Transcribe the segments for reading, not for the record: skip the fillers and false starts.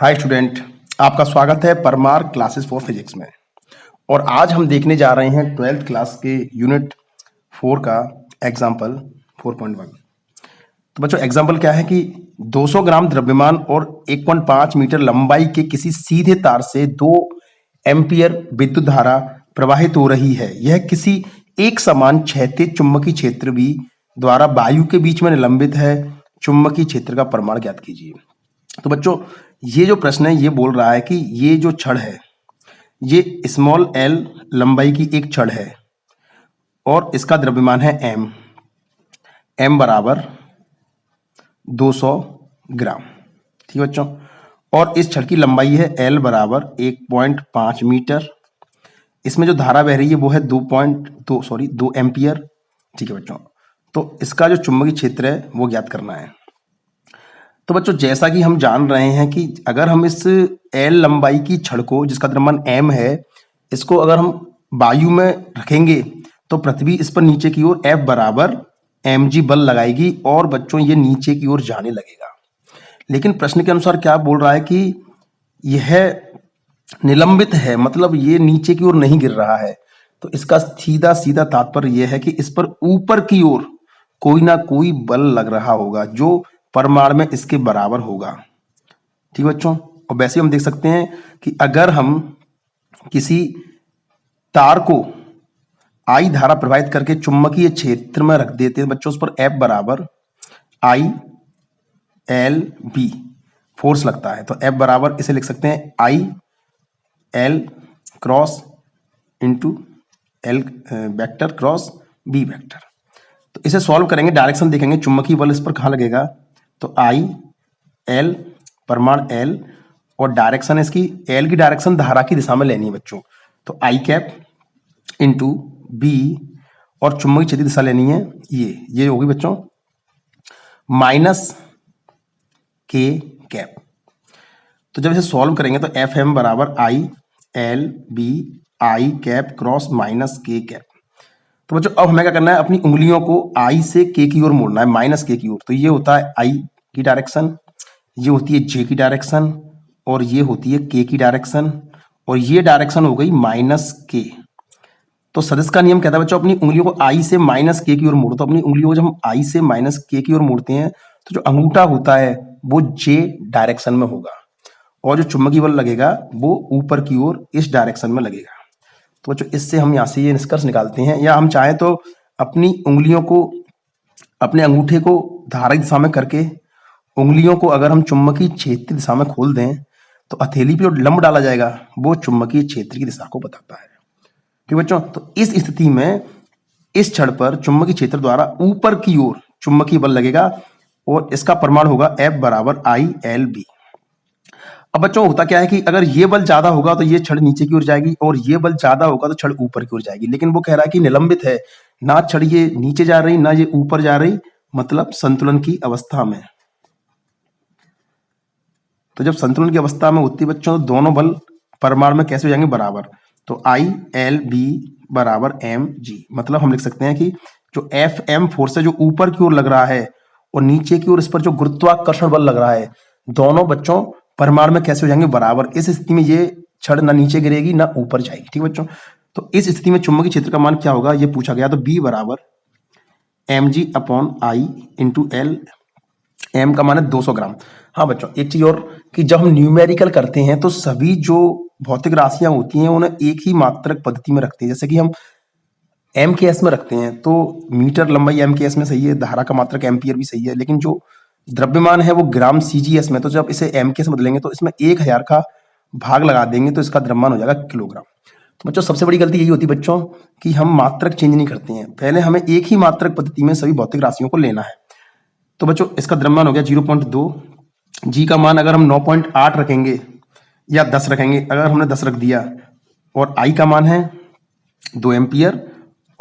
Hi student, आपका स्वागत है परमार क्लासेस फॉर फिजिक्स में। और आज हम देखने जा रहे हैं 12th क्लास के यूनिट 4 का एग्जाम्पल 4.1। तो बच्चों एग्जाम्पल क्या है कि 200 ग्राम द्रव्यमान और 1.5 मीटर लंबाई के किसी सीधे तार से 2 एम्पियर विद्युत धारा प्रवाहित हो रही है। यह किसी एक समान क्षैतिज चुंबकीय क्षेत्र भी द्वारा वायु के बीच में निलंबित है। चुंबकीय क्षेत्र का परिमाण ज्ञात कीजिए। तो बच्चों ये जो प्रश्न है ये बोल रहा है कि ये जो छड़ है ये स्मॉल एल लंबाई की एक छड़ है और इसका द्रव्यमान है एम बराबर 200 ग्राम। ठीक है बच्चों, और इस छड़ की लंबाई है एल बराबर 1.5 मीटर। इसमें जो धारा बह रही है वो है 2 एम्पियर। ठीक है बच्चों, तो इसका जो चुंबकीय क्षेत्र है वो ज्ञात करना है। तो बच्चों जैसा कि हम जान रहे हैं कि अगर हम इस एल लंबाई की छड़ को जिसका द्रव्यमान एम है इसको अगर हम वायु में रखेंगे तो पृथ्वी इस पर नीचे की ओर एफ बराबर mg बल लगाएगी और बच्चों ये नीचे की ओर जाने लगेगा। लेकिन प्रश्न के अनुसार क्या बोल रहा है कि यह निलंबित है, मतलब ये नीचे की ओर नहीं गिर रहा है। तो इसका सीधा सीधा तात्पर्य यह है कि इस पर ऊपर की ओर कोई ना कोई बल लग रहा होगा जो परिमाण में इसके बराबर होगा। ठीक है बच्चों, और वैसे हम देख सकते हैं कि अगर हम किसी तार को आई धारा प्रवाहित करके चुंबकीय क्षेत्र में रख देते हैं बच्चों, उस पर एफ बराबर आई एल बी फोर्स लगता है। तो एफ बराबर इसे लिख सकते हैं I L cross into L vector cross B vector. तो इसे सॉल्व करेंगे, डायरेक्शन देखेंगे चुंबकीय बल इस पर कहाँ लगेगा। तो आई एल परिमाण एल और डायरेक्शन इसकी एल की डायरेक्शन धारा की दिशा में लेनी है बच्चों। तो आई कैप इंटू बी और चुंबकीय क्षेत्र दिशा लेनी है ये होगी बच्चों माइनस के कैप। तो जब इसे सॉल्व करेंगे तो एफ एम बराबर I L B I cap cross minus K cap. तो बच्चों अब हमें क्या करना है, अपनी उंगलियों को आई से के की ओर मोड़ना है, माइनस के की ओर। तो ये होता है आई की डायरेक्शन, ये होती है जे की डायरेक्शन और ये होती है के की डायरेक्शन और ये डायरेक्शन हो गई माइनस के। तो सदिश का नियम कहता है बच्चों अपनी उंगलियों को आई से माइनस के की ओर मोड़ो। तो अपनी उंगलियों को जब हम आई से माइनस के की ओर मोड़ते हैं तो जो अंगूठा होता है वो जे डायरेक्शन में होगा और जो चुंबकीय बल लगेगा वो ऊपर की ओर इस डायरेक्शन में लगेगा। तो बच्चों इससे हम यहाँ से ये निष्कर्ष निकालते हैं, या हम चाहें तो अपनी उंगलियों को अपने अंगूठे को धारा की दिशा में करके उंगलियों को अगर हम चुंबकीय क्षेत्र की दिशा में खोल दें तो हथेली पे जो लंब डाला जाएगा वो चुंबकीय क्षेत्र की दिशा को बताता है। ठीक बच्चों, तो इस स्थिति में इस छड़ पर चुंबकीय क्षेत्र द्वारा ऊपर की ओर चुंबकीय बल लगेगा और इसका परिमाण होगा एफ बराबर आई एल बी। अब बच्चों होता क्या है कि अगर ये बल ज्यादा होगा तो ये छड़ नीचे की ओर जाएगी और ये बल ज्यादा होगा तो छड़ ऊपर की ओर जाएगी। लेकिन वो कह रहा है कि निलंबित है, ना छड़ ये नीचे जा रही ना ये ऊपर जा रही, मतलब संतुलन की अवस्था में। तो जब संतुलन की अवस्था में होती है बच्चों तो दोनों बल परिमाण में कैसे हो जाएंगे, बराबर। तो आई एल बी बराबर एम जी, मतलब हम लिख सकते हैं कि जो एफ एम फोर्स है जो ऊपर की ओर लग रहा है और नीचे की ओर इस पर जो गुरुत्वाकर्षण बल लग रहा है दोनों बच्चों परिमाण में कैसे हो जाएंगे, बराबर। इस स्थिति में ये छड़ ना नीचे गिरेगी ना ऊपर जाएगी। ठीक बच्चों, तो इस स्थिति में चुंबकीय क्षेत्र का मान क्या होगा ये पूछा गया। तो बी बराबर M G upon I into L, M का मान है 200 ग्राम। हाँ बच्चों एक चीज और कि जब हम न्यूमेरिकल करते हैं तो सभी जो भौतिक राशियां होती हैं उन्हें एक ही मात्रक पद्धति में रखते हैं। जैसे कि हम एम के एस में रखते हैं तो मीटर लंबाई एम के एस में सही है, धारा का मात्रक एम्पियर भी सही है, लेकिन जो द्रव्यमान है वो ग्राम सीजीएस में। तो जब इसे एम के एस में बदलेंगे तो इसमें 1000 का भाग लगा देंगे तो इसका द्रव्यमान हो जाएगा किलोग्राम। तो बच्चों सबसे बड़ी गलती यही होती है बच्चों कि हम मात्रक चेंज नहीं करते हैं, पहले हमें एक ही मात्रक पद्धति में सभी भौतिक राशियों को लेना है। तो बच्चों इसका द्रव्यमान हो गया 0.2, जी का मान अगर हम 9.8 रखेंगे या 10 रखेंगे, अगर हमने 10 रख दिया और आई का मान है 2 एम्पियर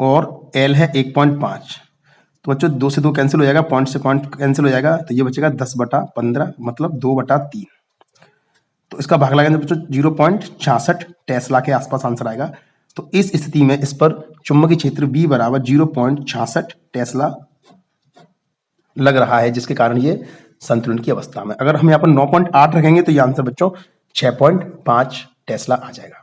और एल है 1.5, तो बच्चों 2 से 2 कैंसिल हो जाएगा, पॉइंट से पॉइंट कैंसिल हो जाएगा, तो ये बचेगा 10/15 मतलब 2/3। तो इसका भाग लगाएंगे बच्चों 0.66 टेस्ला के आसपास आंसर आएगा। तो इस स्थिति में इस पर चुंबकीय क्षेत्र बी बराबर 0.66 टेस्ला लग रहा है, जिसके कारण ये संतुलन की अवस्था में। अगर हम यहाँ पर 9.8 रखेंगे तो ये आंसर बच्चों 6.5 टेस्ला आ जाएगा।